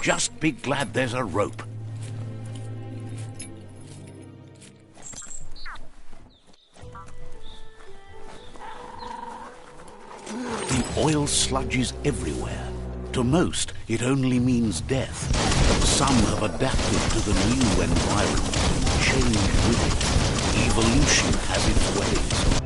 Just be glad there's a rope. The oil sludges everywhere. To most, it only means death. But some have adapted to the new environment and changed with it. Evolution has its ways.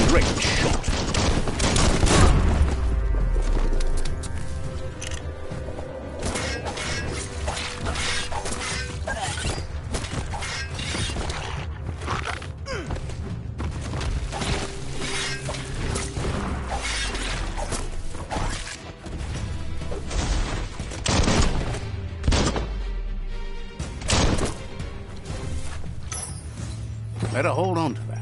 Great shot. Better hold on to that.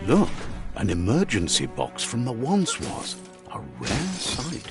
Look, an emergency box from the once was. A rare sight.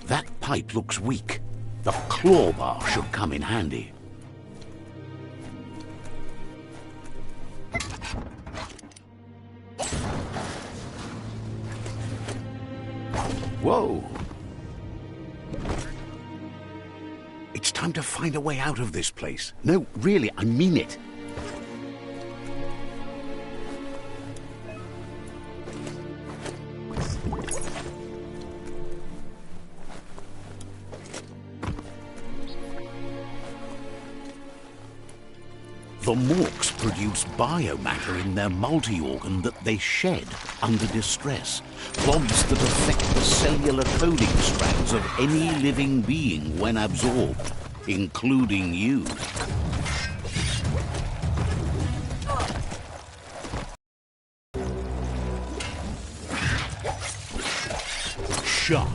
That pipe looks weak. The claw bar should come in handy. Whoa! It's time to find a way out of this place. No, really, I mean it. The Morks produce biomatter in their multi-organ that they shed under distress. Bombs that affect the cellular coding strands of any living being when absorbed, including you. Shot.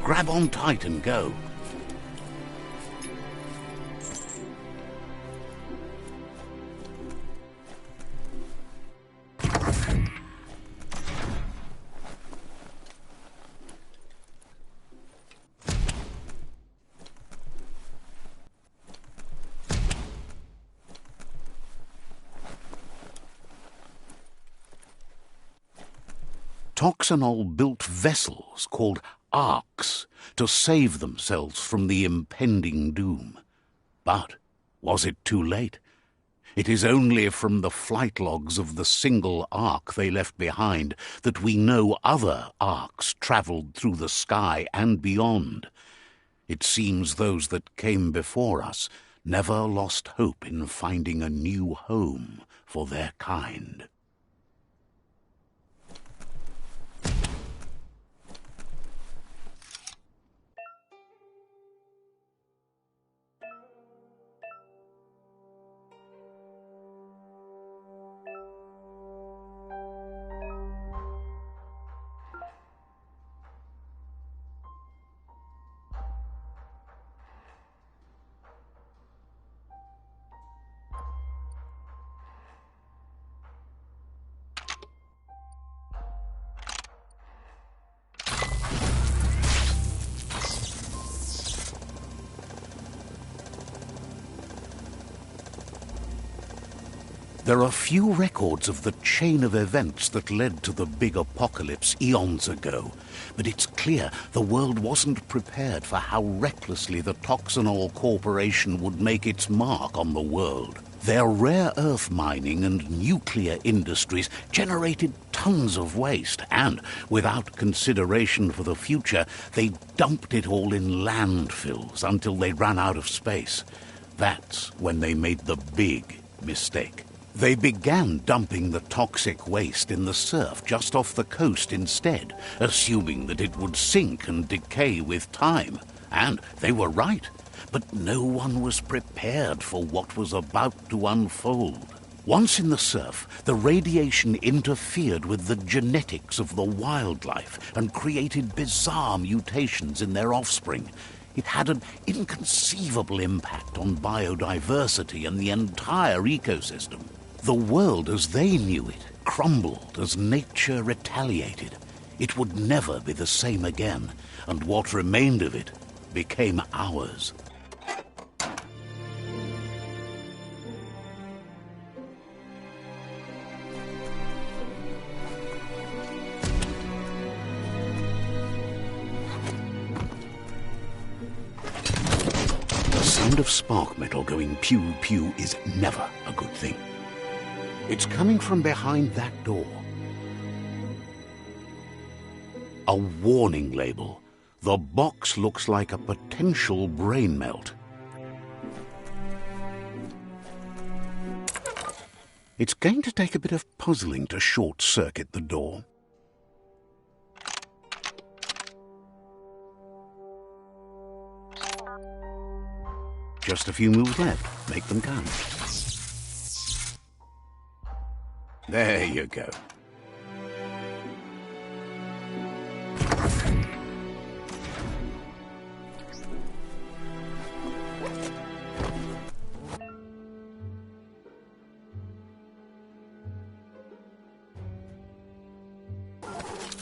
Grab on tight and go. Toxanol built vessels called arks to save themselves from the impending doom. But was it too late? It is only from the flight logs of the single ark they left behind that we know other arks travelled through the sky and beyond. It seems those that came before us never lost hope in finding a new home for their kind. There are few records of the chain of events that led to the big apocalypse eons ago, but it's clear the world wasn't prepared for how recklessly the Toxanol Corporation would make its mark on the world. Their rare earth mining and nuclear industries generated tons of waste, and, without consideration for the future, they dumped it all in landfills until they ran out of space. That's when they made the big mistake. They began dumping the toxic waste in the surf just off the coast instead, assuming that it would sink and decay with time. And they were right. But no one was prepared for what was about to unfold. Once in the surf, the radiation interfered with the genetics of the wildlife and created bizarre mutations in their offspring. It had an inconceivable impact on biodiversity and the entire ecosystem. The world as they knew it crumbled as nature retaliated. It would never be the same again, and what remained of it became ours. The sound of spark metal going pew-pew is never a good thing. It's coming from behind that door. A warning label. The box looks like a potential brain melt. It's going to take a bit of puzzling to short-circuit the door. Just a few moves left. Make them count. There you go.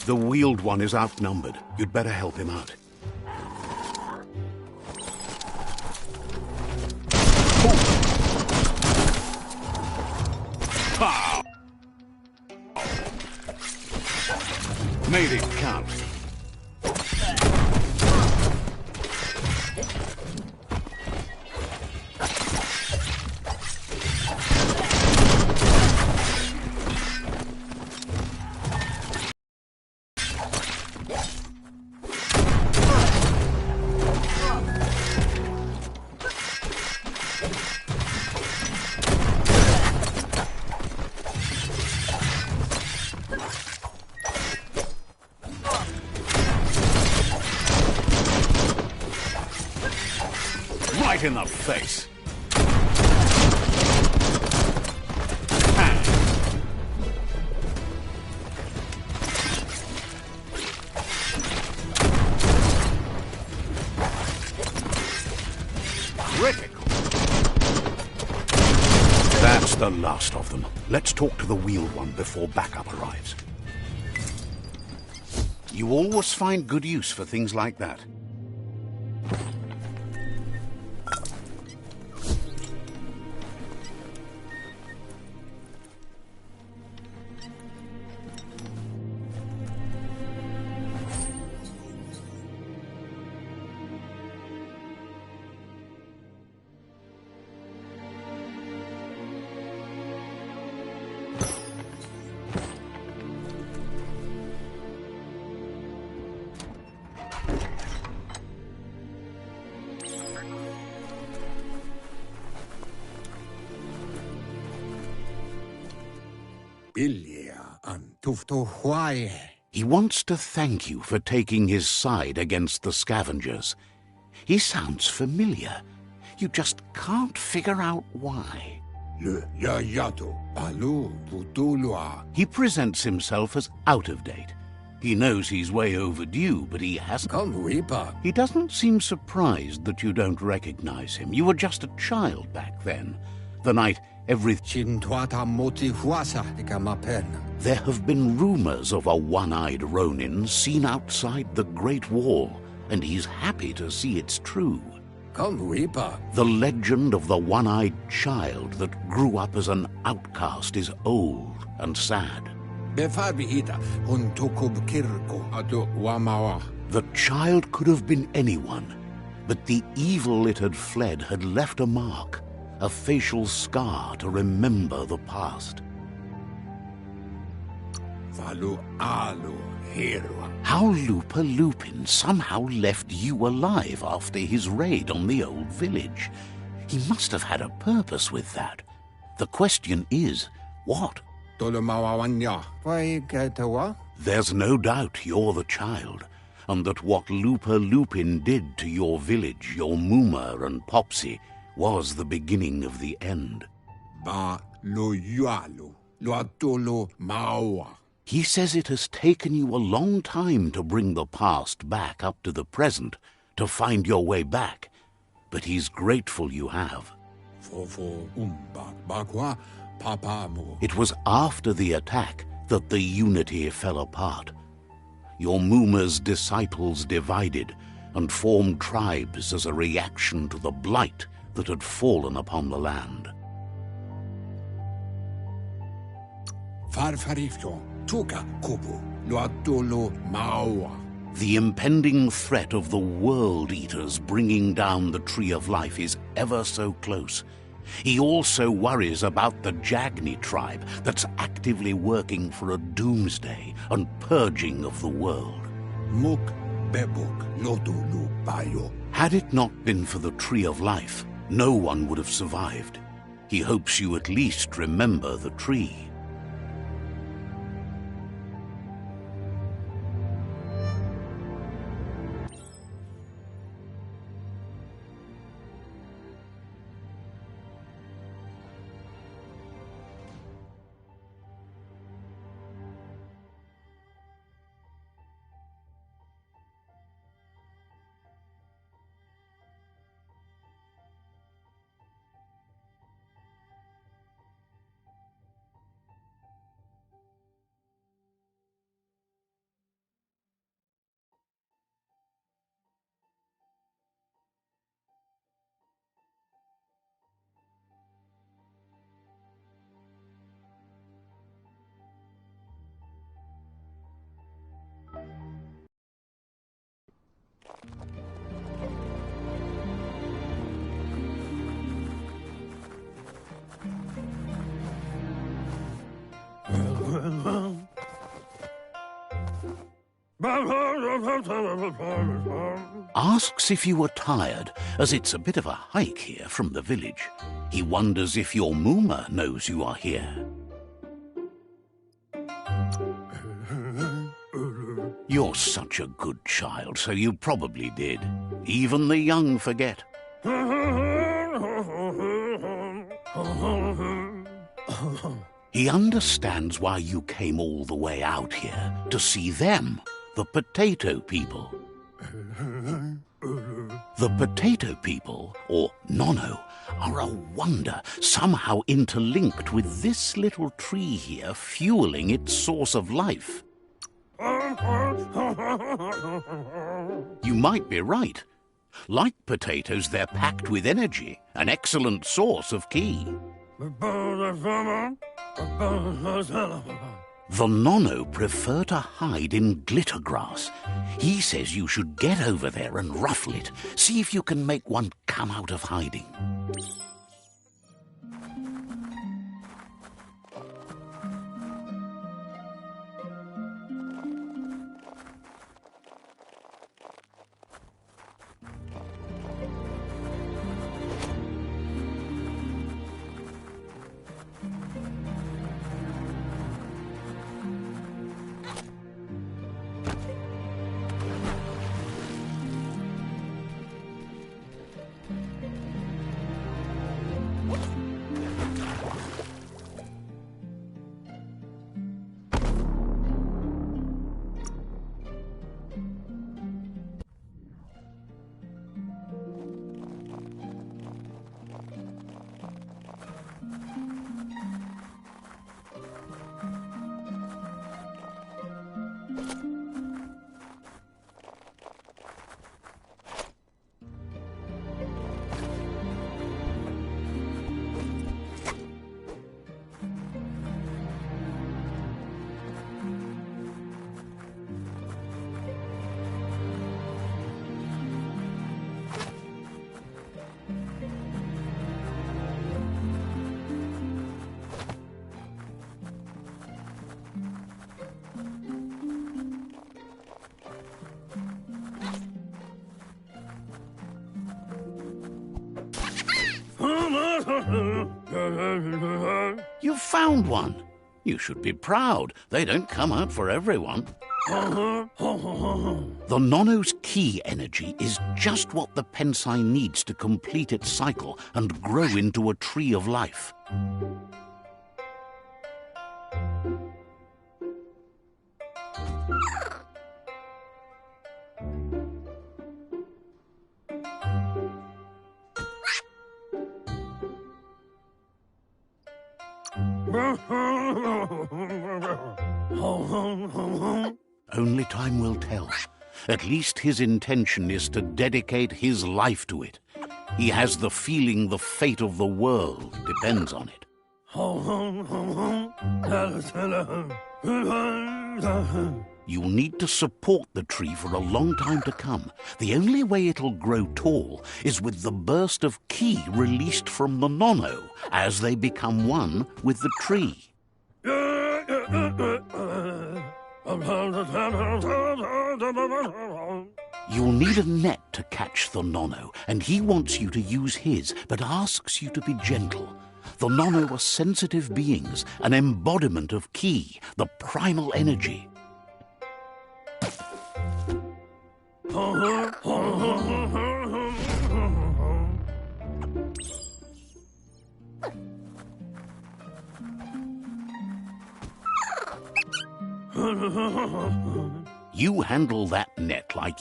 The wheeled one is outnumbered. You'd better help him out. Made it count. Right in the face. Critical. That's the last of them. Let's talk to the wheeled one before backup arrives. You always find good use for things like that. He wants to thank you for taking his side against the scavengers. He sounds familiar. You just can't figure out why. He presents himself as out of date. He knows he's way overdue, but he hasn't. He doesn't seem surprised that you don't recognize him. You were just a child back then. The night everything... There have been rumors of a one-eyed Ronin seen outside the Great Wall, and he's happy to see it's true. The legend of the one-eyed child that grew up as an outcast is old and sad. The child could have been anyone, but the evil it had fled had left a mark, a facial scar to remember the past. How Lupa Lupin somehow left you alive after his raid on the old village. He must have had a purpose with that. The question is, what? There's no doubt you're the child, and that what Lupa Lupin did to your village, your Muma and Popsy, was the beginning of the end. He says it has taken you a long time to bring the past back up to the present, to find your way back, but he's grateful you have. It was after the attack that the unity fell apart. Your Muma's disciples divided and formed tribes as a reaction to the blight that had fallen upon the land. The impending threat of the World Eaters bringing down the Tree of Life is ever so close. He also worries about the Jagni tribe that's actively working for a doomsday and purging of the world. Had it not been for the Tree of Life, no one would have survived. He hopes you at least remember the tree. Asks if you were tired, as it's a bit of a hike here from the village. He wonders if your Muma knows you are here. You're such a good child, so you probably did. Even the young forget. He understands why you came all the way out here, to see them, the potato people. The potato people, or Nono, are a wonder, somehow interlinked with this little tree here fueling its source of life. You might be right. Like potatoes, they're packed with energy, an excellent source of ki. The Nono prefer to hide in glitter grass. He says you should get over there and ruffle it. See if you can make one come out of hiding. You've found one. You should be proud. They don't come out for everyone. The Nono's key energy is just what the Pensai needs to complete its cycle and grow into a tree of life. Only time will tell. At least his intention is to dedicate his life to it. He has the feeling the fate of the world depends on it. You'll need to support the tree for a long time to come. The only way it'll grow tall is with the burst of ki released from the Nono as they become one with the tree. You'll need a net to catch the Nono, and he wants you to use his, but asks you to be gentle. The Nono are sensitive beings, an embodiment of ki, the primal energy. You handle that net like...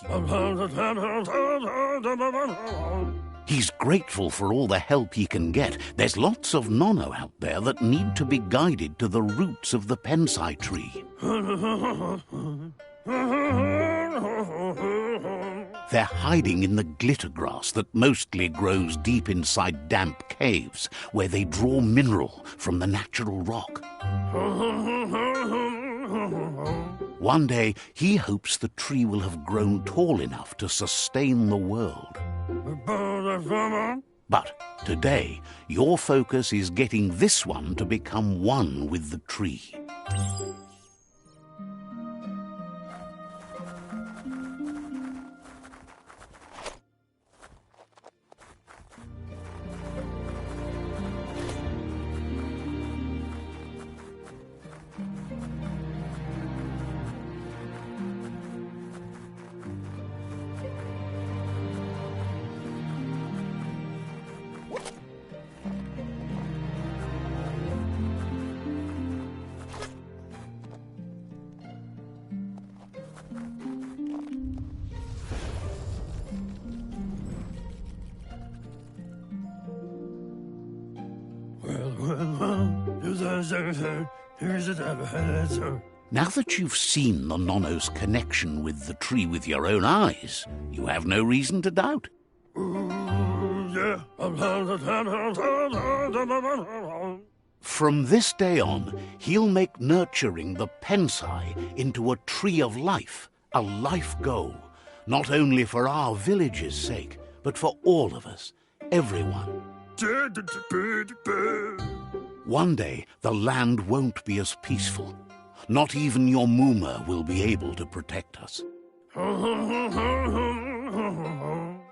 He's grateful for all the help he can get. There's lots of Nono out there that need to be guided to the roots of the Pensai tree. They're hiding in the glitter grass that mostly grows deep inside damp caves, where they draw mineral from the natural rock. One day, he hopes the tree will have grown tall enough to sustain the world. But today, your focus is getting this one to become one with the tree. Now that you've seen the Nono's connection with the tree with your own eyes, you have no reason to doubt. From this day on, he'll make nurturing the Pensai into a tree of life, a life goal, not only for our village's sake, but for all of us, everyone. One day, the land won't be as peaceful. Not even your Muma will be able to protect us.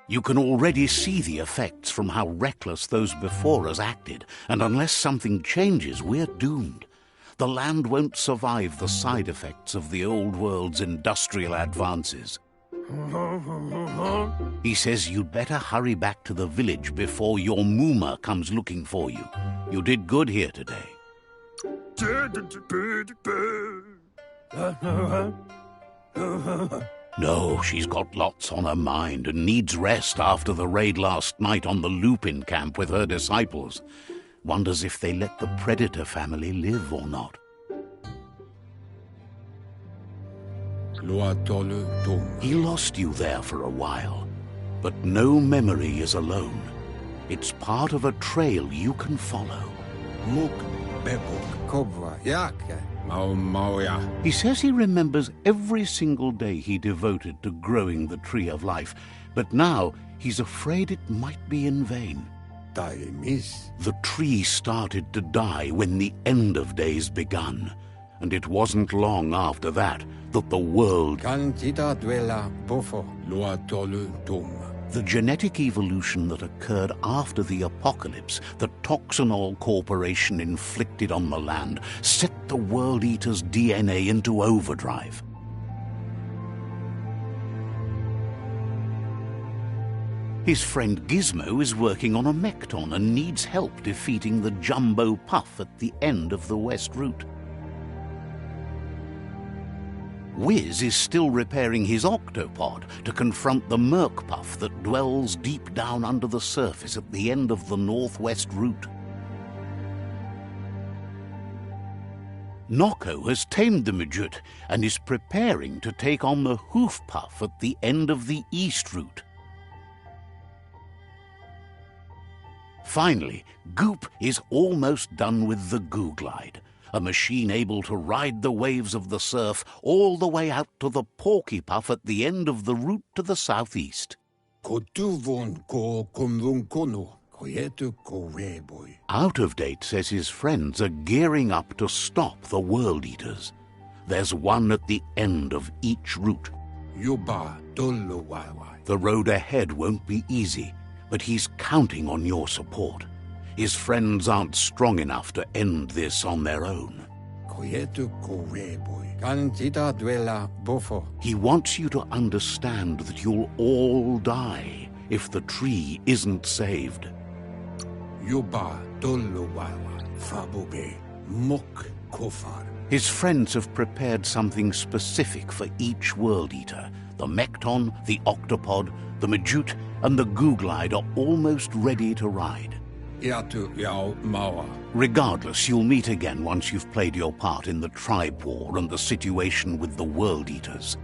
You can already see the effects from how reckless those before us acted, and unless something changes, we're doomed. The land won't survive the side effects of the old world's industrial advances. He says you'd better hurry back to the village before your Muma comes looking for you. You did good here today. No, she's got lots on her mind and needs rest after the raid last night on the Lupin camp with her disciples. Wonders if they let the Predator family live or not. He lost you there for a while, but no memory is alone. It's part of a trail you can follow. He says he remembers every single day he devoted to growing the Tree of Life, but now he's afraid it might be in vain. The tree started to die when the end of days begun, and it wasn't long after that that the world... The genetic evolution that occurred after the apocalypse that Toxanol Corporation inflicted on the land set the World Eater's DNA into overdrive. His friend Gizmo is working on a Mekton and needs help defeating the Jumbo Puff at the end of the West Route. Wiz is still repairing his octopod to confront the Merc Puff that dwells deep down under the surface at the end of the Northwest Route. Nocco has tamed the Midget and is preparing to take on the Hoof Puff at the end of the East Route. Finally, Goop is almost done with the Goo Glide, a machine able to ride the waves of the surf all the way out to the Porky Puff at the end of the route to the southeast. Out of Date says his friends are gearing up to stop the World Eaters. There's one at the end of each route. The road ahead won't be easy, but he's counting on your support. His friends aren't strong enough to end this on their own. He wants you to understand that you'll all die if the tree isn't saved. His friends have prepared something specific for each World Eater. The Mekton, the Octopod, the Majute, and the Goo Glide are almost ready to ride. Regardless, you'll meet again once you've played your part in the tribe war and the situation with the World Eaters.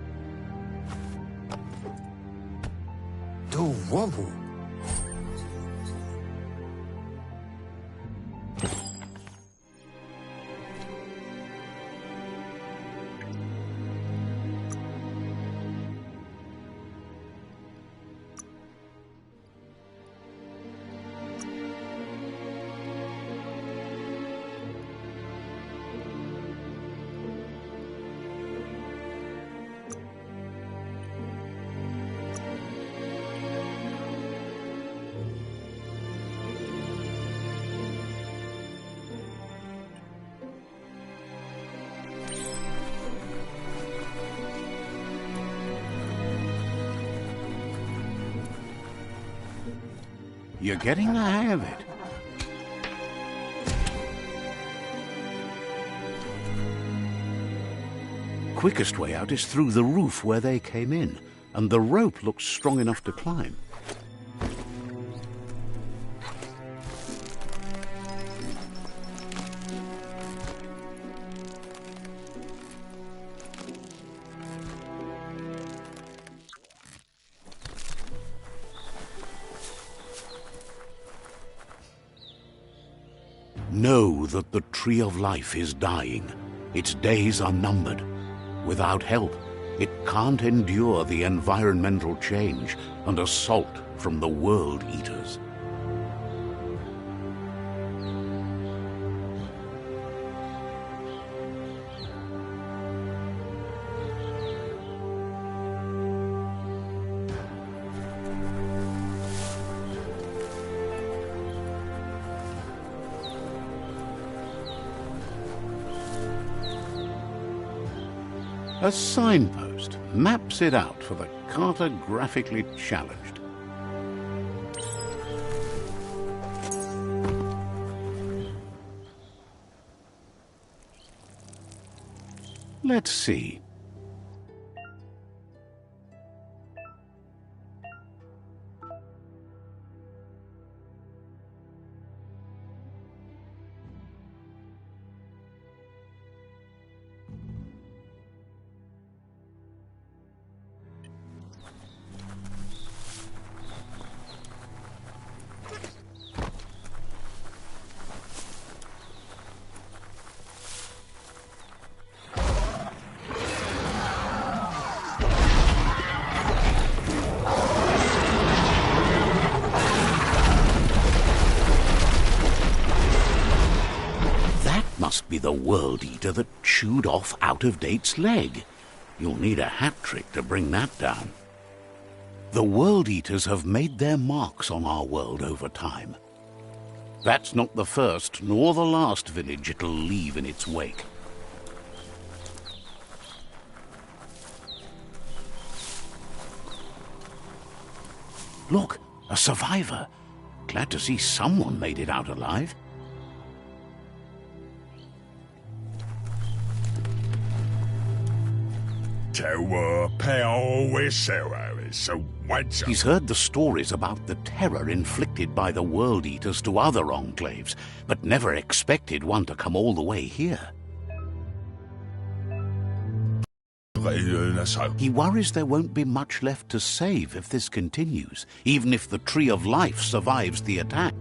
You're getting the hang of it. Quickest way out is through the roof where they came in, and the rope looks strong enough to climb. Know that the Tree of Life is dying. Its days are numbered. Without help, it can't endure the environmental change and assault from the World Eaters. A signpost maps it out for the cartographically challenged. Let's see. Must be the World Eater that chewed off Out of Date's leg. You'll need a hat trick to bring that down. The World Eaters have made their marks on our world over time. That's not the first nor the last village it'll leave in its wake. Look, a survivor. Glad to see someone made it out alive. He's heard the stories about the terror inflicted by the World Eaters to other enclaves, but never expected one to come all the way here. He worries there won't be much left to save if this continues, even if the Tree of Life survives the attack.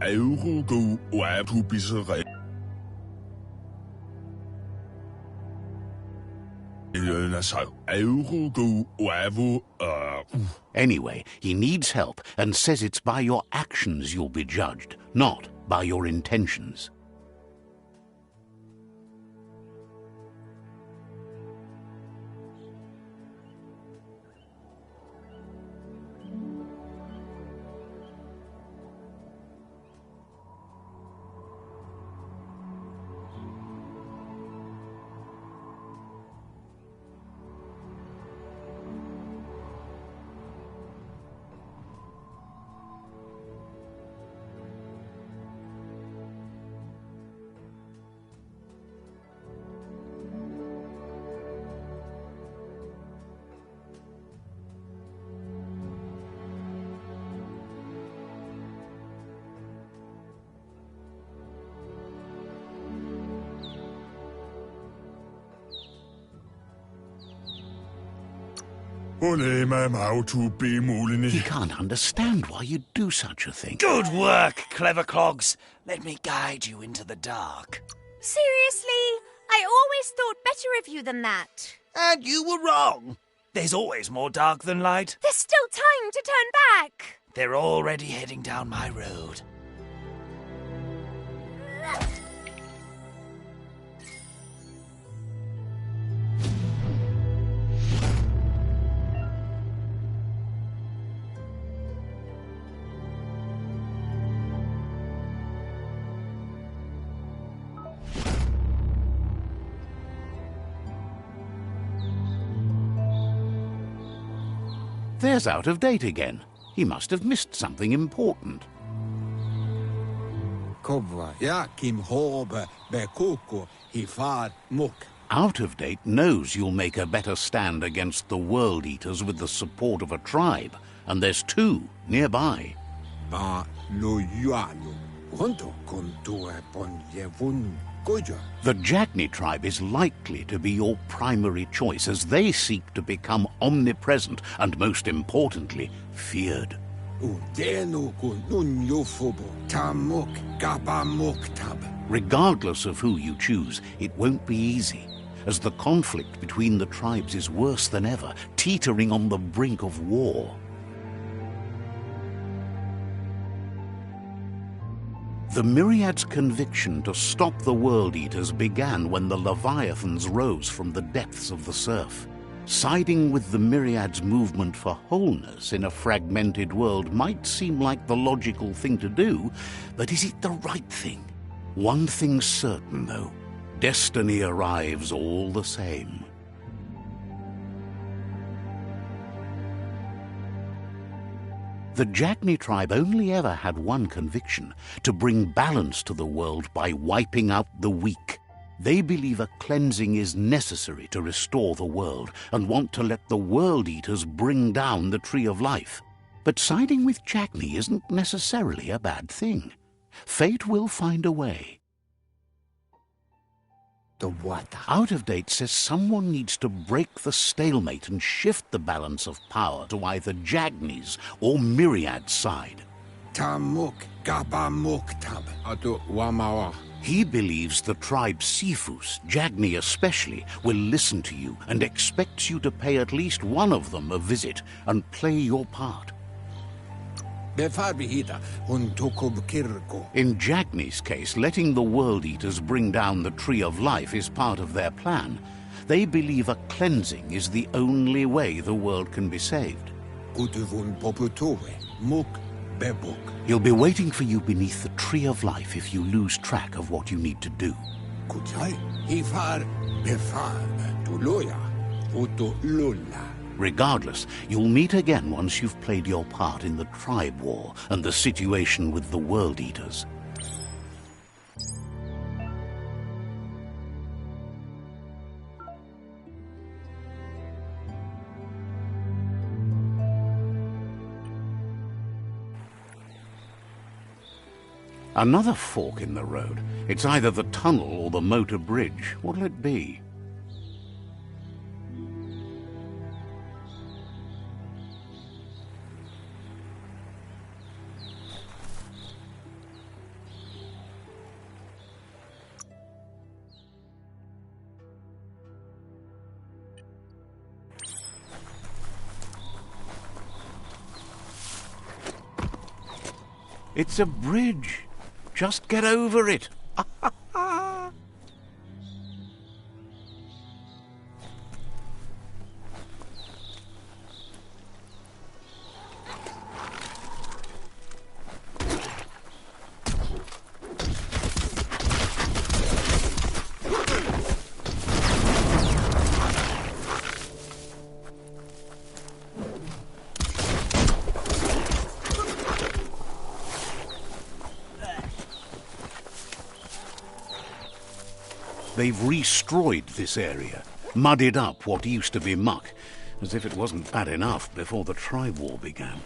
Anyway, he needs help and says it's by your actions you'll be judged, not by your intentions. He can't understand why you'd do such a thing. Good work, clever clogs. Let me guide you into the dark. Seriously? I always thought better of you than that. And you were wrong. There's always more dark than light. There's still time to turn back. They're already heading down my road. There's Out of Date again. He must have missed something important. Out of Date knows you'll make a better stand against the World Eaters with the support of a tribe, and there's two nearby. The Jagni tribe is likely to be your primary choice as they seek to become omnipresent and, most importantly, feared. Regardless of who you choose, it won't be easy, as the conflict between the tribes is worse than ever, teetering on the brink of war. The Myriad's conviction to stop the World Eaters began when the Leviathans rose from the depths of the surf. Siding with the Myriad's movement for wholeness in a fragmented world might seem like the logical thing to do, but is it the right thing? One thing's certain, though. Destiny arrives all the same. The Jagni tribe only ever had one conviction: to bring balance to the world by wiping out the weak. They believe a cleansing is necessary to restore the world and want to let the World Eaters bring down the Tree of Life. But siding with Jagni isn't necessarily a bad thing. Fate will find a way. Out of Date says someone needs to break the stalemate and shift the balance of power to either Jagni's or Myriad's side. He believes the tribe Sifus, Jagni especially, will listen to you and expects you to pay at least one of them a visit and play your part. In Jagni's case, letting the World Eaters bring down the Tree of Life is part of their plan. They believe a cleansing is the only way the world can be saved. Utuvun poputowe, muk bebuk. He'll be waiting for you beneath the Tree of Life if you lose track of what you need to do. Kutai, ifar befar, tuloya, utu lulla. Regardless, you'll meet again once you've played your part in the tribe war and the situation with the World Eaters. Another fork in the road. It's either the tunnel or the motor bridge. What'll it be? It's a bridge. Just get over it. They've restroyed this area, muddied up what used to be muck, as if it wasn't bad enough before the tribe war began.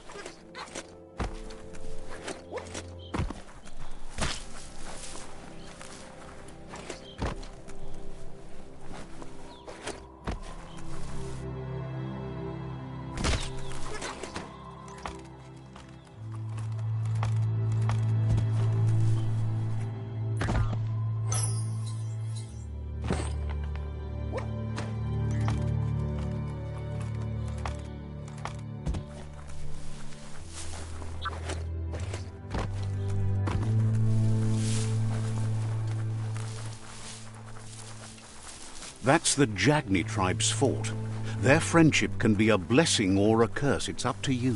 That's the Jagni tribe's fort. Their friendship can be a blessing or a curse. It's up to you.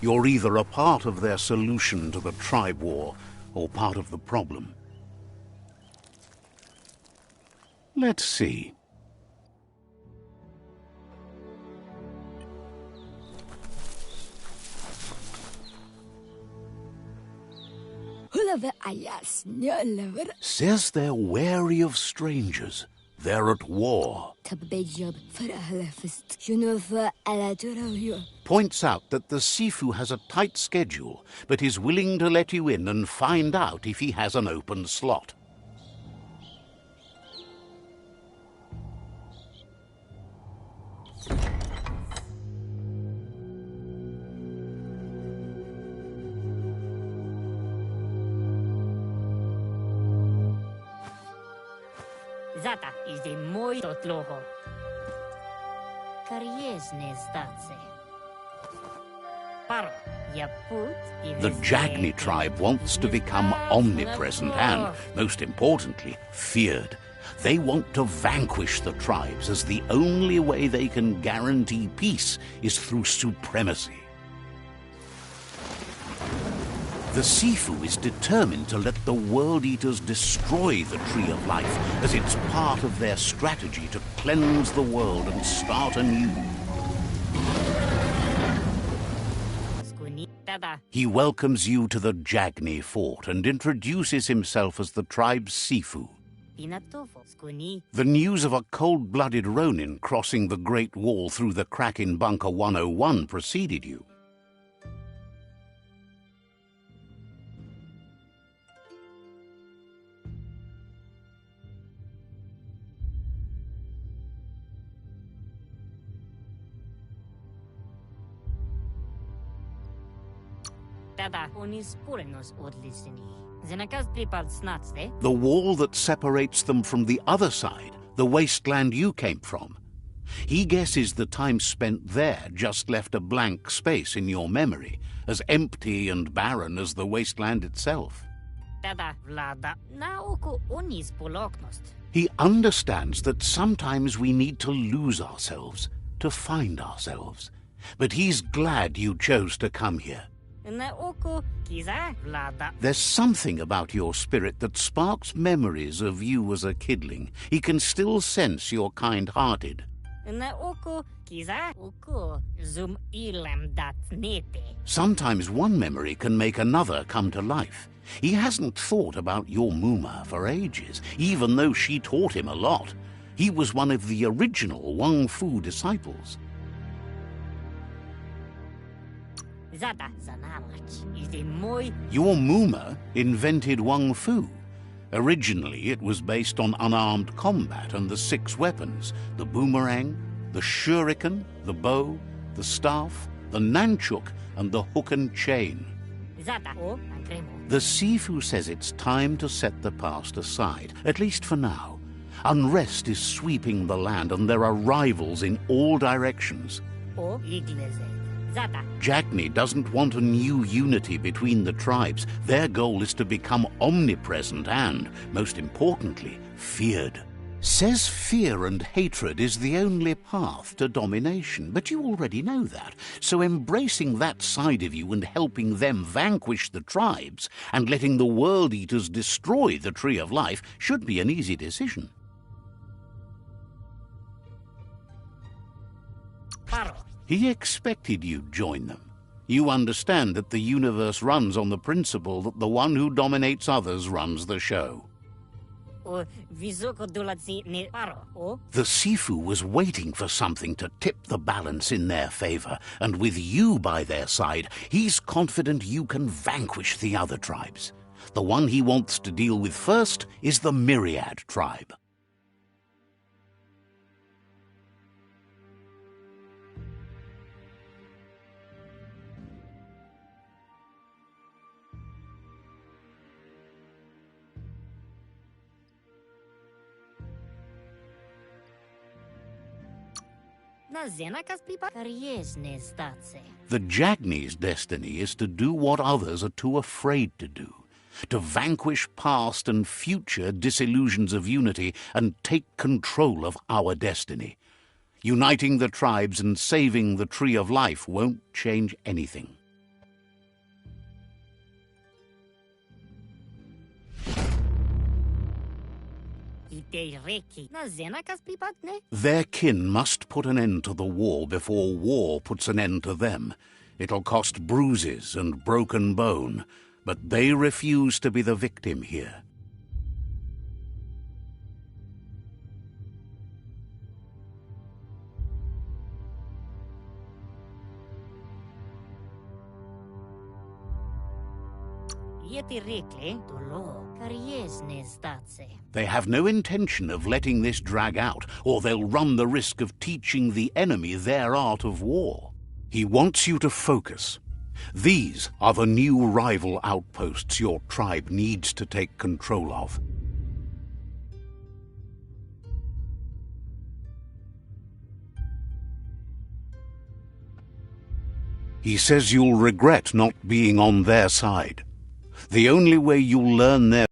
You're either a part of their solution to the tribe war or part of the problem. Let's see. Says they're wary of strangers. They're at war. Points out that the Sifu has a tight schedule, but is willing to let you in and find out if he has an open slot. Zata is the muito tloho. Kariesne zdace. Paro, ya put. The Jagni tribe wants to become omnipresent and, most importantly, feared. They want to vanquish the tribes, as the only way they can guarantee peace is through supremacy. The Sifu is determined to let the World Eaters destroy the Tree of Life, as it's part of their strategy to cleanse the world and start anew. He welcomes you to the Jagni fort and introduces himself as the tribe's Sifu. The news of a cold-blooded Ronin crossing the Great Wall through the crack in Bunker 101 preceded you. The wall that separates them from the other side, the wasteland you came from. He guesses the time spent there just left a blank space in your memory, as empty and barren as the wasteland itself. He understands that sometimes we need to lose ourselves to find ourselves. But he's glad you chose to come here. Na oko kiza vlada. There's something about your spirit that sparks memories of you as a kidling. He can still sense you're kind-hearted. Na oko kiza oko zum ilam dat nete. Sometimes one memory can make another come to life. He hasn't thought about your Muma for ages, even though she taught him a lot. He was one of the original Wang Fu disciples. Zata zanamach is the moi. Your Muma invented Wang Fu. Originally, it was based on unarmed combat and the 6 weapons: the boomerang, the shuriken, the bow, the staff, the nunchuk, and the hook and chain. Zata o antremo. The Sifu says it's time to set the past aside, at least for now. Unrest is sweeping the land, and there are rivals in all directions. O igleze. Zata. Jackney doesn't want a new unity between the tribes. Their goal is to become omnipresent and, most importantly, feared. Says fear and hatred is the only path to domination, but you already know that. So embracing that side of you and helping them vanquish the tribes and letting the World Eaters destroy the Tree of Life should be an easy decision. Paro. He expected you'd join them. You understand that the universe runs on the principle that the one who dominates others runs the show. O visoko dolatsi ne paro. O The Sifu was waiting for something to tip the balance in their favor, and with you by their side, he's confident you can vanquish the other tribes. The one he wants to deal with first is the Myriad tribe. na zena kas plipa kariesne statse. The Jagni's destiny is to do what others are too afraid to do, to vanquish past and future disillusions of unity and take control of our destiny. Uniting the tribes and saving the Tree of Life won't change anything. Their kin must put an end to the war before war puts an end to them. It'll cost bruises and broken bone, but they refuse to be the victim here. They have no intention of letting this drag out, or they'll run the risk of teaching the enemy their art of war. He wants you to focus. These are the new rival outposts your tribe needs to take control of. He says you'll regret not being on their side. The only way you'll learn their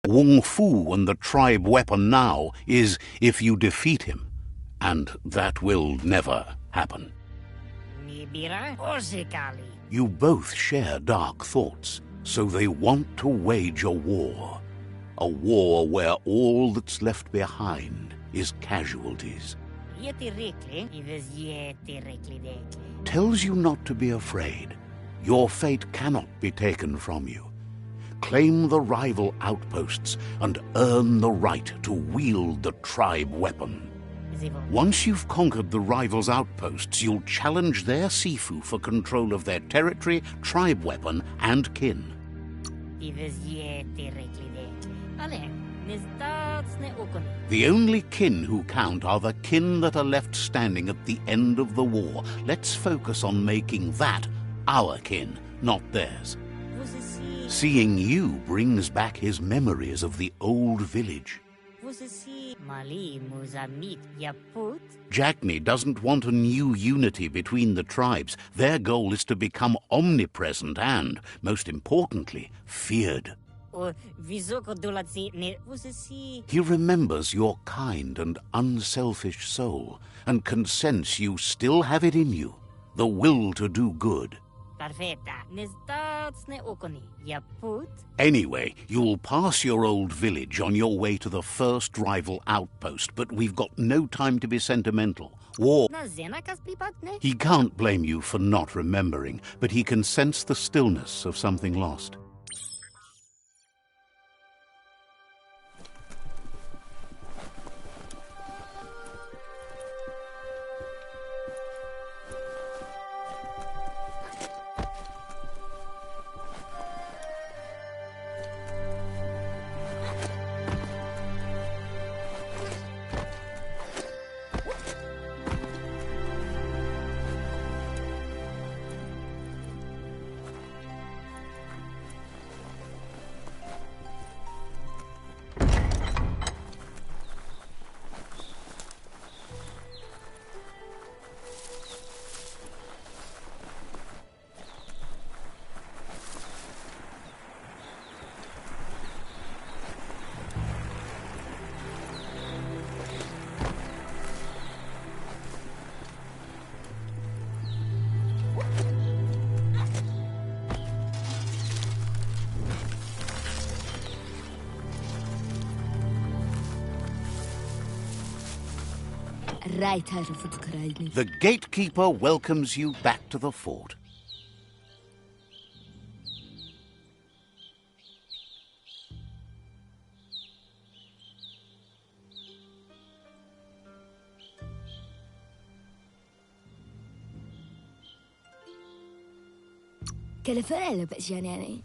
Wung Fu and the tribe weapon now is if you defeat him. And that will never happen. You both share dark thoughts, so they want to wage a war. A war where all that's left behind is casualties. Tells you not to be afraid. Your fate cannot be taken from you. Claim the rival outposts and earn the right to wield the tribe weapon. Once you've conquered the rivals' outposts, you'll challenge their Sifu for control of their territory, tribe weapon, and kin. The only kin who count are the kin that are left standing at the end of the war. Let's focus on making that our kin, not theirs. Seeing you brings back his memories of the old village. Jagni doesn't want a new unity between the tribes. Their goal is to become omnipresent and, most importantly, feared. He remembers your kind and unselfish soul and can sense you still have it in you. the will to do good. Perfetta. Nizdacne okoni. Yaput. Anyway, you'll pass your old village on your way to the first rival outpost, but we've got no time to be sentimental. War. Na zenakas pipatne. He can't blame you for not remembering, but he can sense the stillness of something lost. The gatekeeper welcomes you back to the fort. Quelle felle, Bessianani?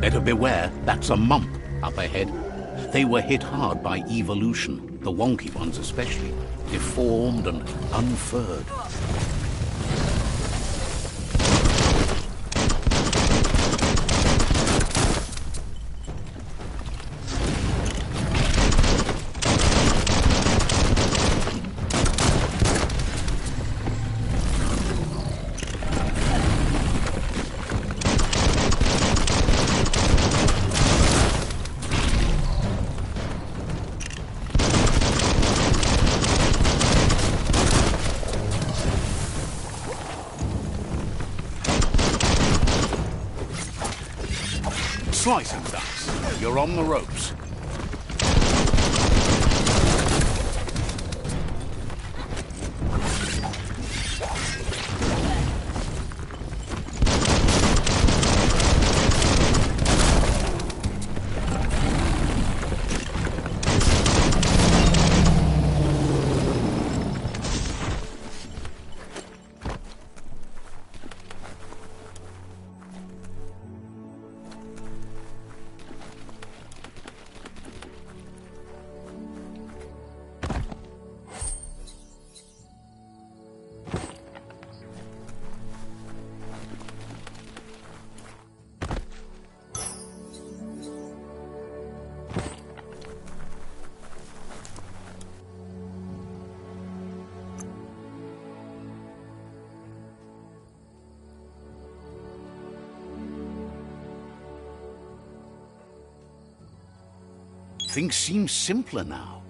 Better beware, that's a mump up ahead. They were hit hard by evolution, the wonky ones especially, deformed and unfurred. Slice and dice. You're on the ropes. Things seem simpler now.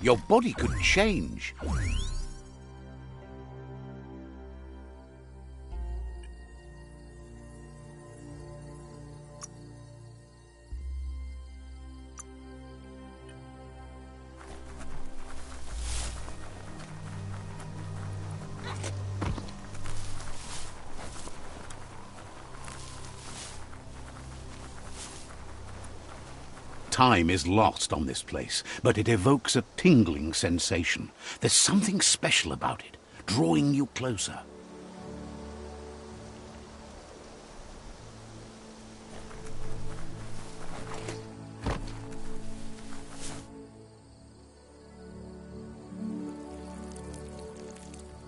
Your body could change. Time is lost on this place, but it evokes a tingling sensation. There's something special about it, drawing you closer.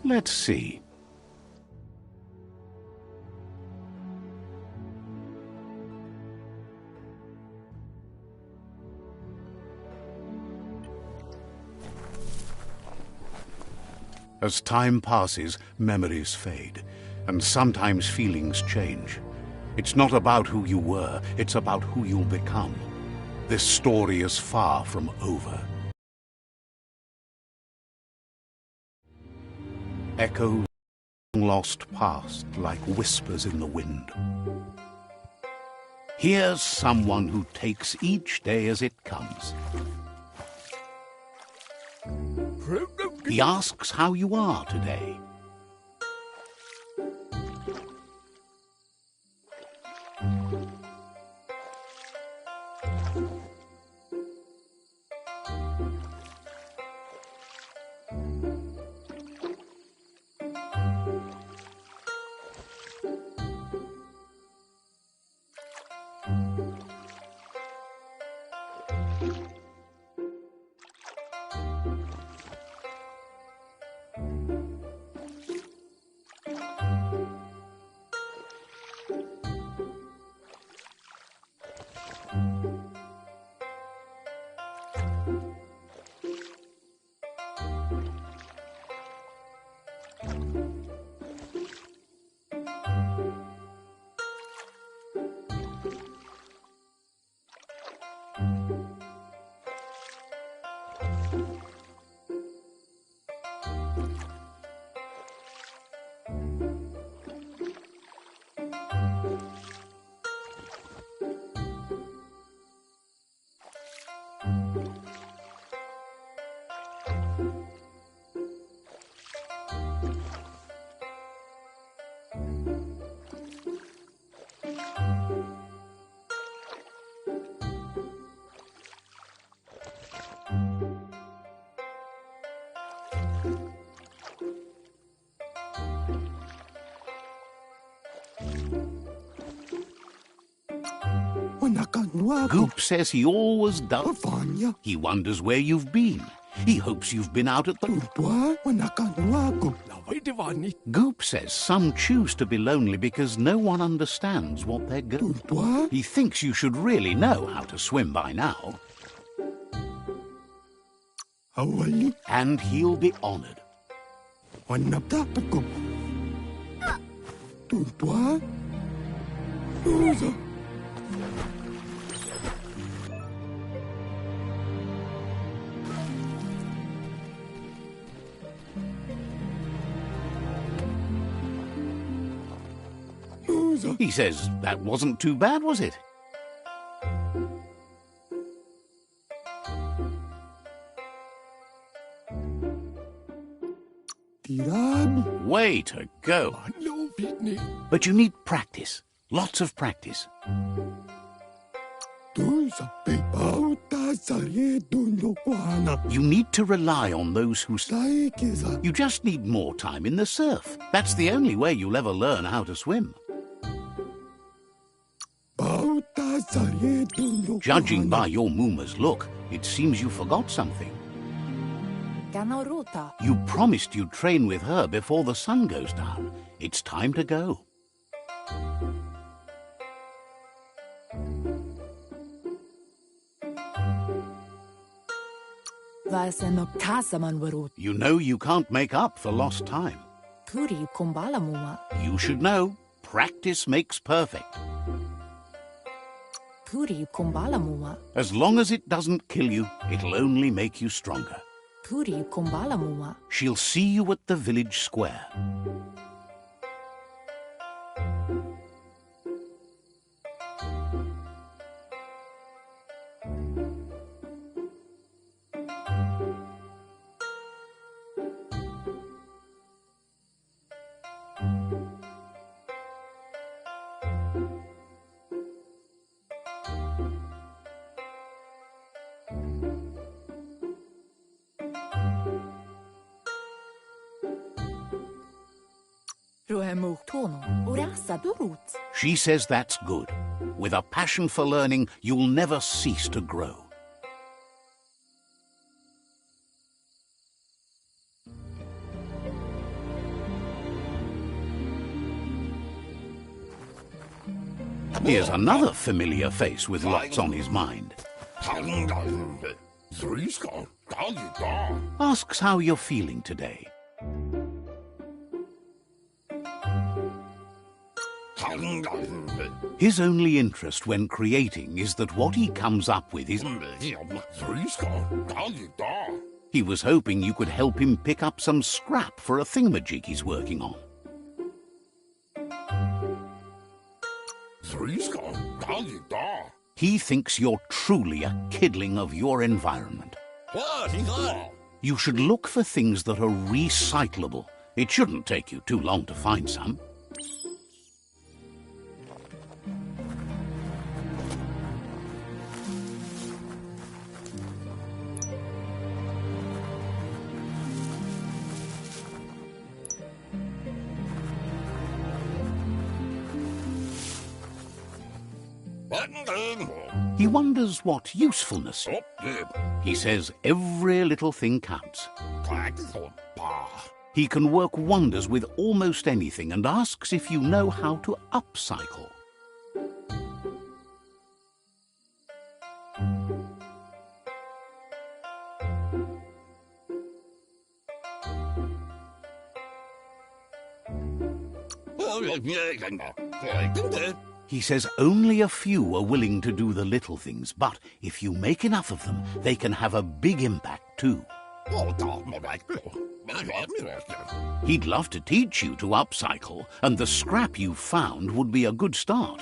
Let's see. As time passes, memories fade, and sometimes feelings change. It's not about who you were, it's about who you'll become. This story is far from over. Echoes lost past like whispers in the wind. Here's someone who takes each day as it comes. He asks how you are today. Goop says he always does. He wonders where you've been. He hopes you've been out at the... Goop says some choose to be lonely because no one understands what they're going through. He thinks you should really know how to swim by now. And he'll be honored. He says that wasn't too bad, was it? Way to go. But you need practice. Lots of practice. You need to rely on those who... You just need more time in the surf. That's the only way you'll ever learn how to swim. Judging by your Mooma's look, it seems you forgot something. You promised you'd train with her before the sun goes down. It's time to go. You know you can't make up for lost time. You should know, practice makes perfect. As long as it doesn't kill you, it'll only make you stronger. She'll see you at the village square. She says that's good. With a passion for learning, you'll never cease to grow. Here's another familiar face with lots on his mind. Asks how you're feeling today. His only interest when creating is that what he comes up with is... He was hoping you could help him pick up some scrap for a thingamajig he's working on. He thinks you're truly a kidling of your environment. You should look for things that are recyclable. It shouldn't take you too long to find some. He wonders what usefulness. He says every little thing counts. He can work wonders with almost anything and asks if you know how to upcycle. He says only a few are willing to do the little things, but if you make enough of them, they can have a big impact too. He'd love to teach you to upcycle, and the scrap you found would be a good start.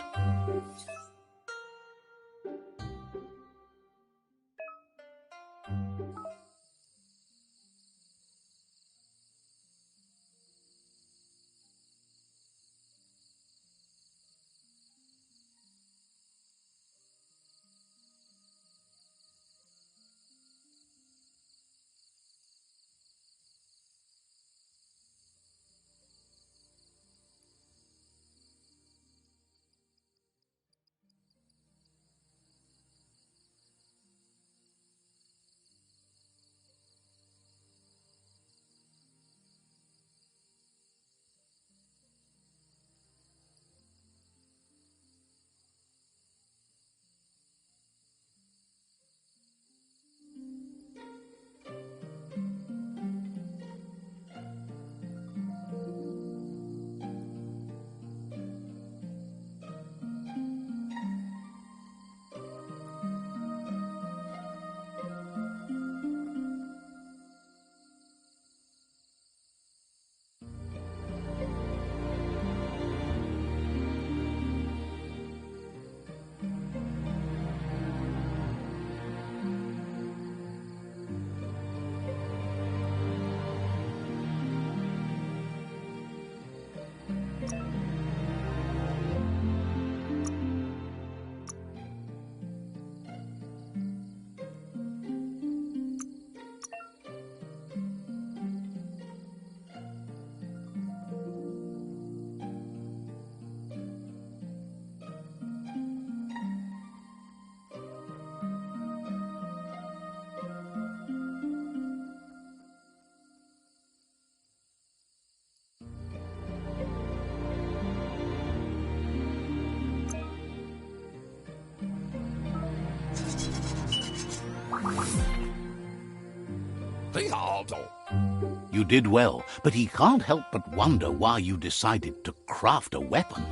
You did well, but he can't help but wonder why you decided to craft a weapon.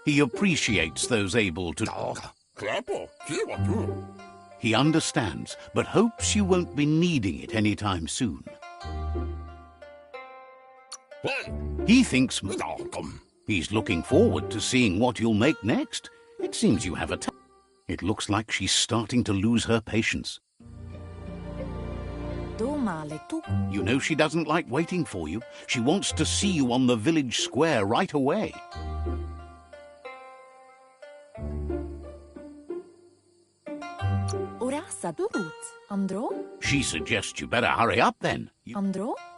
He appreciates those able to... He understands, but hopes you won't be needing it anytime soon. He thinks... He's looking forward to seeing what you'll make next. It seems you have a... It looks like she's starting to lose her patience. You know she doesn't like waiting for you. She wants to see you on the village square right away. She suggests you better hurry up then.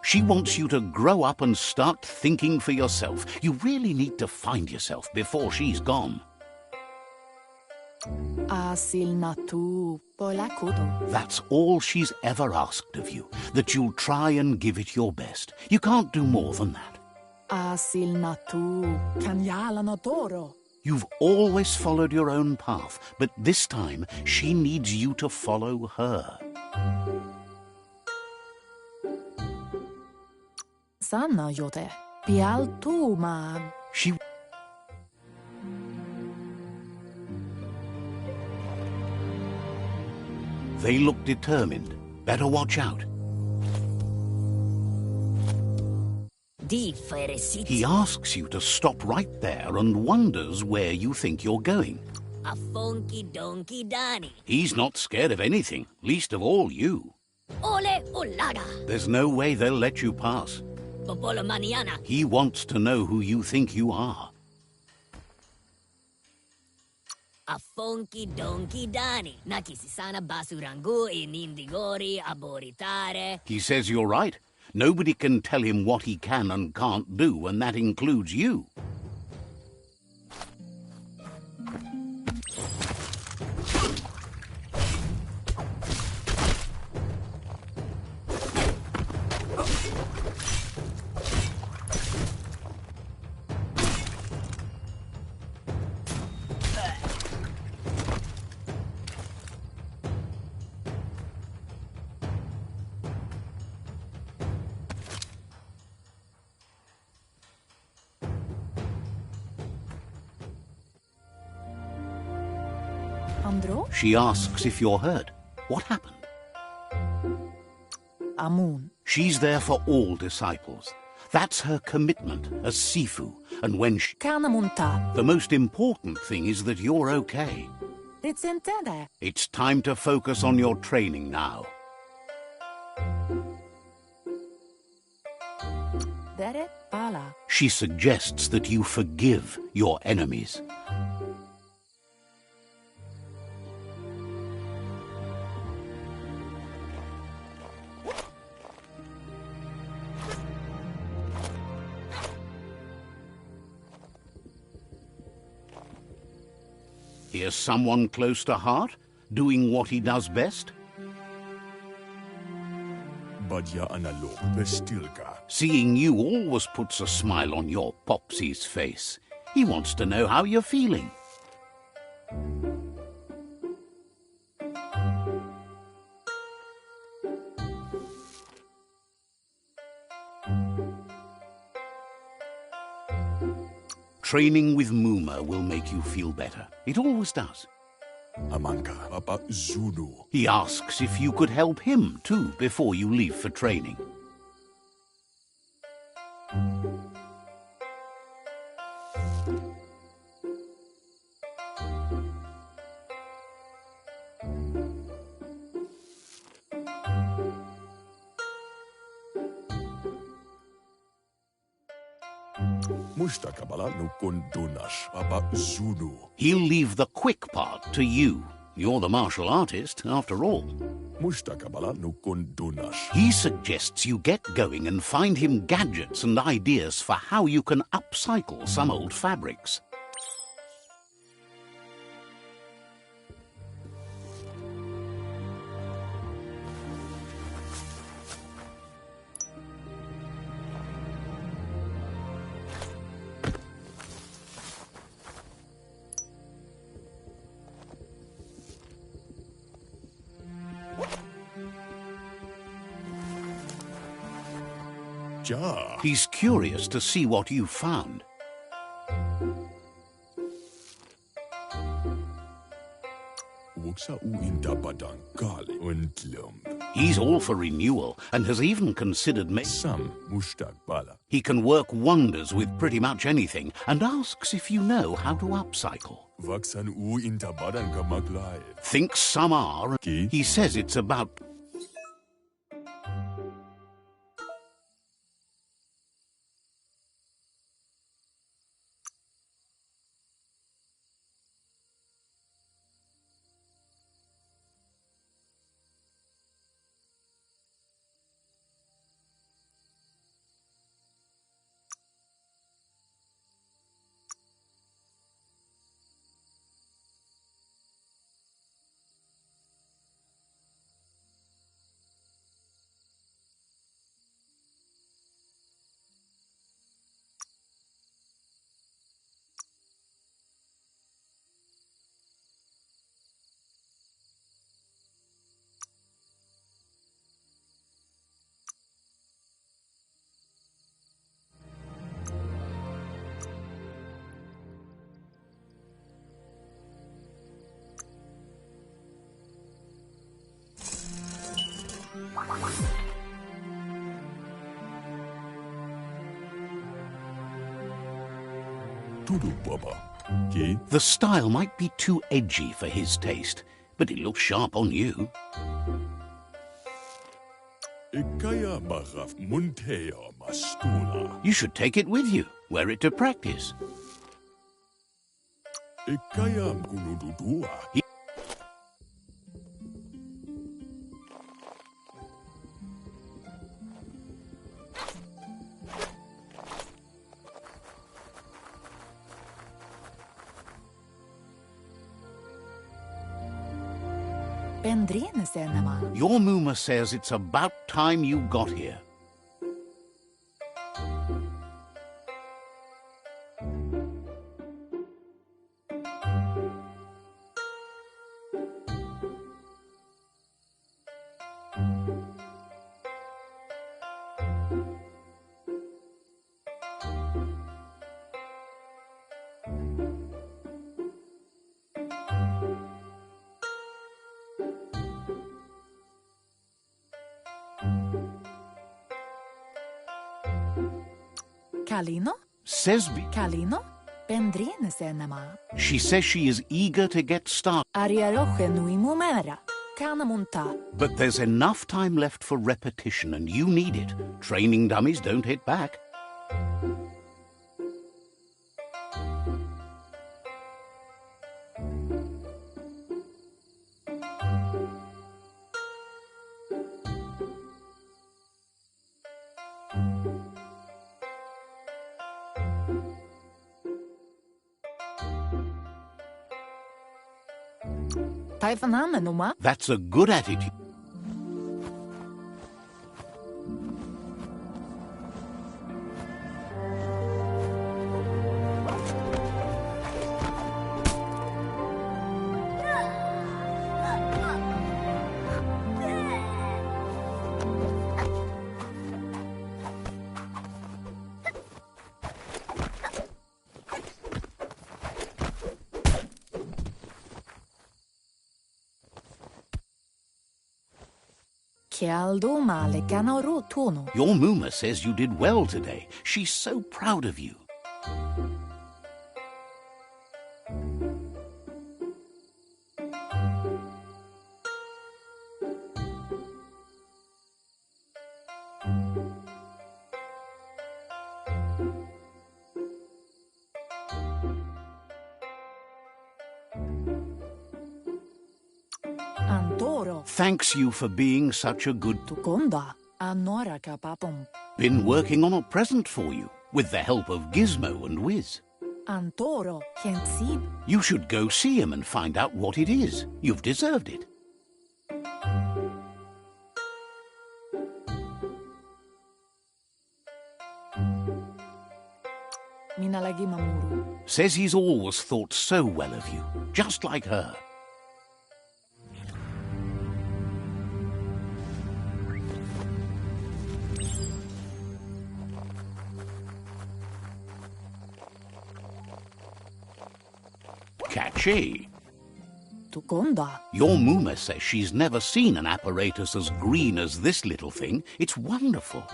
She wants you to grow up and start thinking for yourself. You really need to find yourself before she's gone. That's all she's ever asked of you, that you'll try and give it your best. You can't do more than that. You've always followed your own path, but this time she needs you to follow her. She... They look determined. Better watch out. He asks you to stop right there and wonders where you think you're going. He's not scared of anything, least of all you. There's no way they'll let you pass. He wants to know who you think you are. He says you're right. Nobody can tell him what he can and can't do, and that includes you. She asks if you're hurt. What happened? She's there for all disciples. That's her commitment as Sifu. And when she... The most important thing is that you're okay. It's time to focus on your training now. She suggests that you forgive your enemies. Here's someone close to heart, doing what he does best. Seeing you always puts a smile on your Popsy's face. He wants to know how you're feeling. Training with Muma will make you feel better. It always does. He asks if you could help him, too, before you leave for training. He'll leave the quick part to you. You're the martial artist, after all. He suggests you get going and find him gadgets and ideas for how you can upcycle some old fabrics. Ja. He's curious to see what you've found. Wuksa u indabadan kali untlump. He's all for renewal and has even considered Sam mushtaq bala. He can work wonders with pretty much anything and asks if you know how to upcycle. Vaksan u indabadan kamaglay. Thinks some are. Okay. He says it's about... Tudu baba. Okay. The style might be too edgy for his taste, but it looks sharp on you. Ikaya magaf munteo mastula. You should take it with you, wear it to practice. Ikaya mgunududua. Your Muma says it's about time you got here. Kalino? Sesbi. Kalino? Bendrine senema. She says she is eager to get started. Ariaroche nui mumera. Kanamunta. But there's enough time left for repetition, and you need it. Training dummies don't hit back. That's a good attitude. Your Muma says you did well today. She's so proud of you. Thanks you for being such a good... Been working on a present for you, with the help of Gizmo and Wiz. You should go see him and find out what it is. You've deserved it. Says he's always thought so well of you, just like her. Catchy. Tukonda. Your Muma says she's never seen an apparatus as green as this little thing. It's wonderful.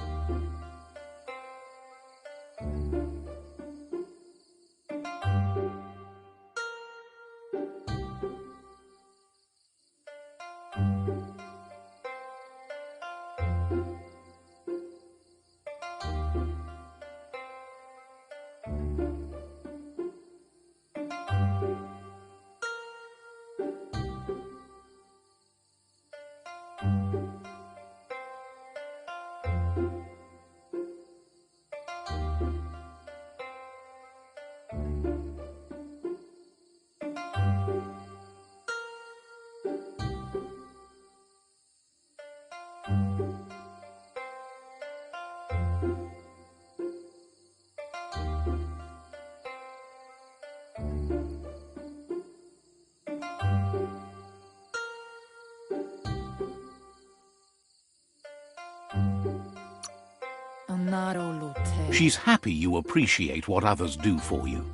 Narolute. She's happy you appreciate what others do for you.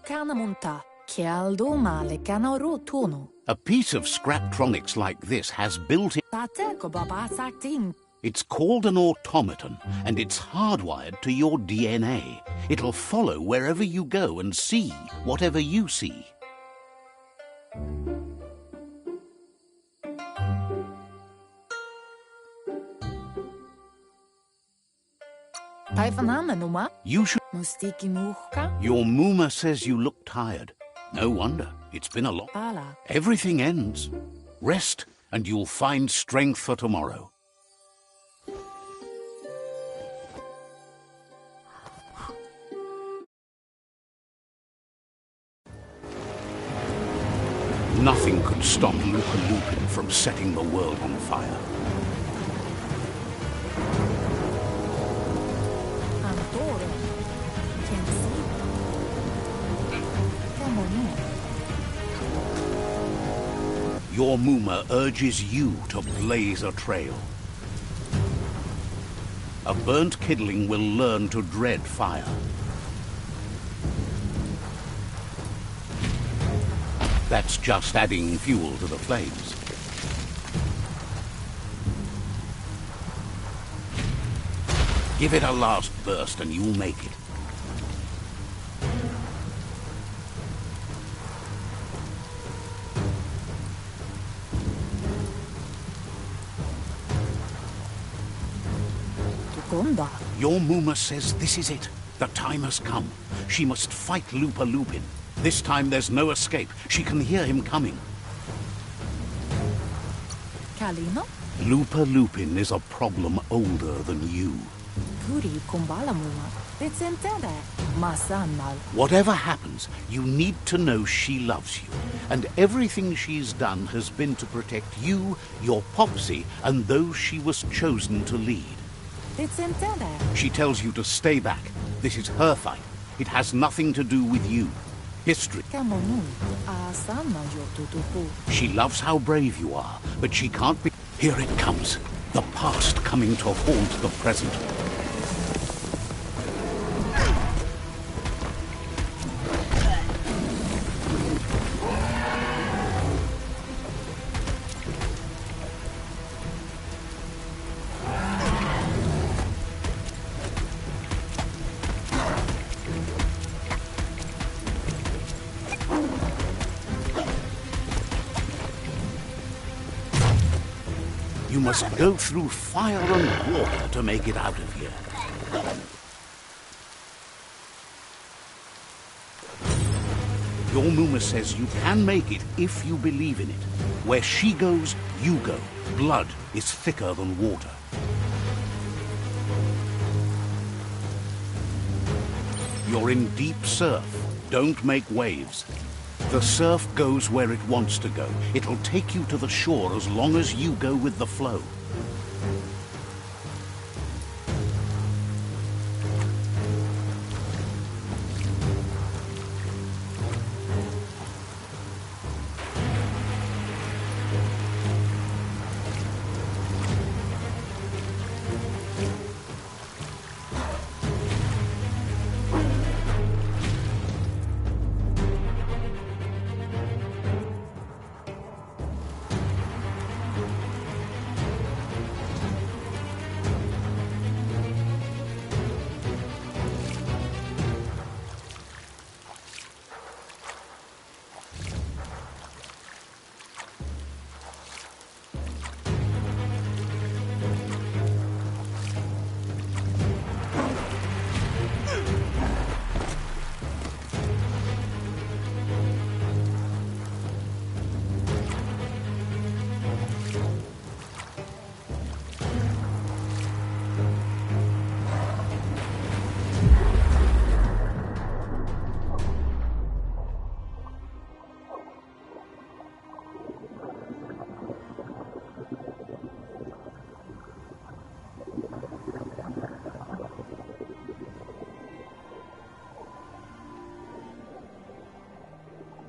Kanamunta. Kialdo male kanorotono. A piece of Scraptronics like this has built-in... Tate ko baba sakting. It's called an automaton, and it's hardwired to your DNA. It'll follow wherever you go and see whatever you see. Taifanamenuma. You should... Mustiki muhka. Your Muma says you look tired. No wonder. It's been a lot. Pala. Everything ends. Rest, and you'll find strength for tomorrow. Nothing could stop Lupa Lupin from setting the world on fire. Antoro. Kensi. Kamonu. Your Muma urges you to blaze a trail. A burnt kidling will learn to dread fire. That's just adding fuel to the flames. Give it a last burst and you'll make it. Tukonda. Your Muma says this is it. The time has come. She must fight Lupa Lupin. This time there's no escape. She can hear him coming. Kalino. Lupa Lupin is a problem older than you. Kuri kumbalamuma. It's intended. Masanal. Whatever happens, you need to know she loves you. And everything she's done has been to protect you, your Popsy, and those she was chosen to lead. It's intended. She tells you to stay back. This is her fight. It has nothing to do with you. History. Kamonu. Asana yotutupu. She loves how brave you are, but she can't be... Here it comes. The past coming to haunt the present. You must go through fire and water to make it out of here. Your Muma says you can make it if you believe in it. Where she goes, you go. Blood is thicker than water. You're in deep surf. Don't make waves. The surf goes where it wants to go. It'll take you to the shore as long as you go with the flow.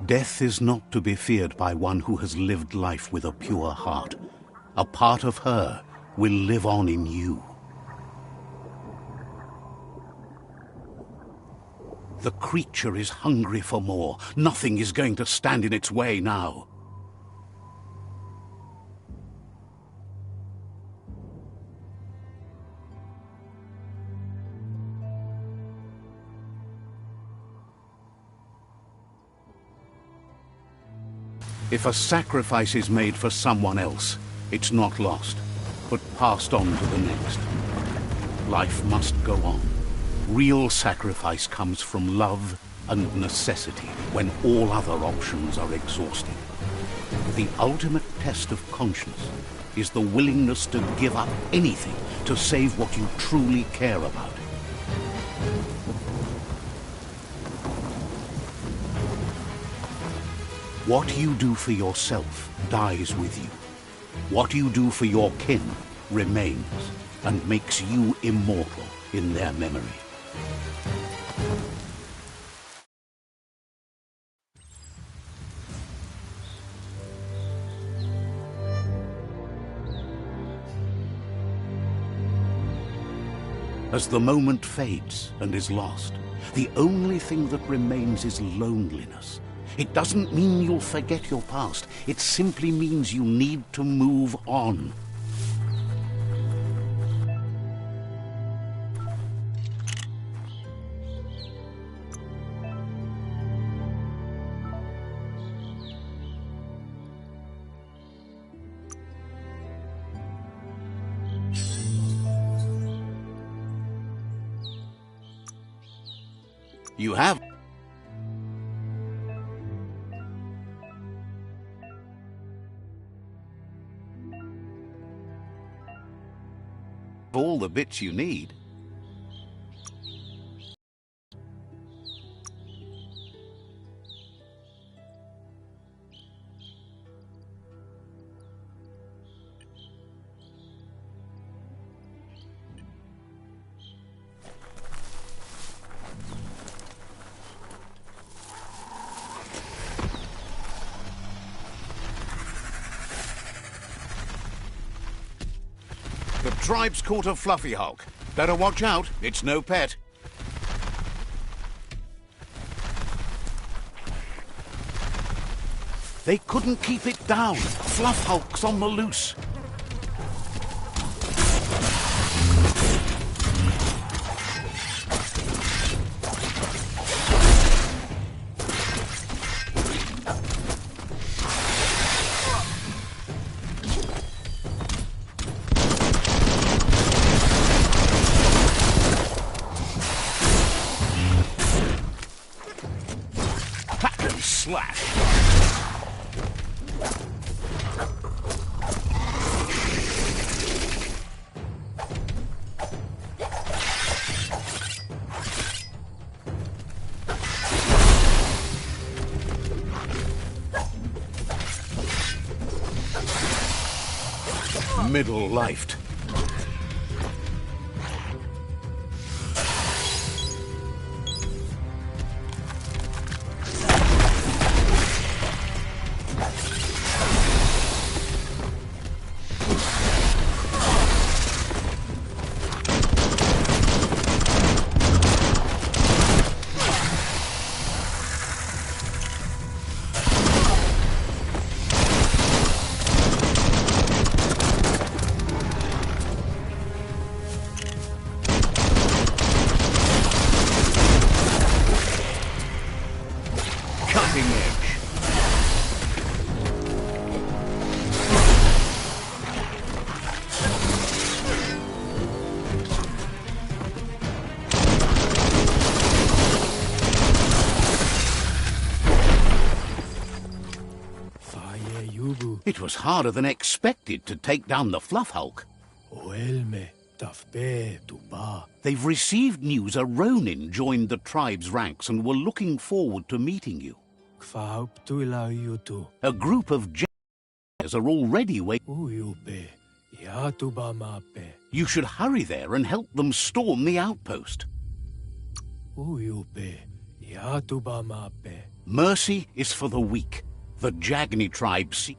Death is not to be feared by one who has lived life with a pure heart. A part of her will live on in you. The creature is hungry for more. Nothing is going to stand in its way now. If a sacrifice is made for someone else, it's not lost, but passed on to the next. Life must go on. Real sacrifice comes from love and necessity when all other options are exhausted. The ultimate test of conscience is the willingness to give up anything to save what you truly care about. What you do for yourself dies with you. What you do for your kin remains and makes you immortal in their memory. As the moment fades and is lost, the only thing that remains is loneliness. It doesn't mean you'll forget your past. It simply means you need to move on. You have all the bits you need. The tribe's caught a fluffy hulk. Better watch out, it's no pet. They couldn't keep it down. Fluff hulk's on the loose. Slash. Middle-lifed. Cutting edge. It was harder than expected to take down the Fluff Hulk. They've received news a Ronin joined the tribe's ranks and were looking forward to meeting you. A group of jailers are already waiting. You should hurry there and help them storm the outpost. Mercy is for the weak. The Jagni tribe seek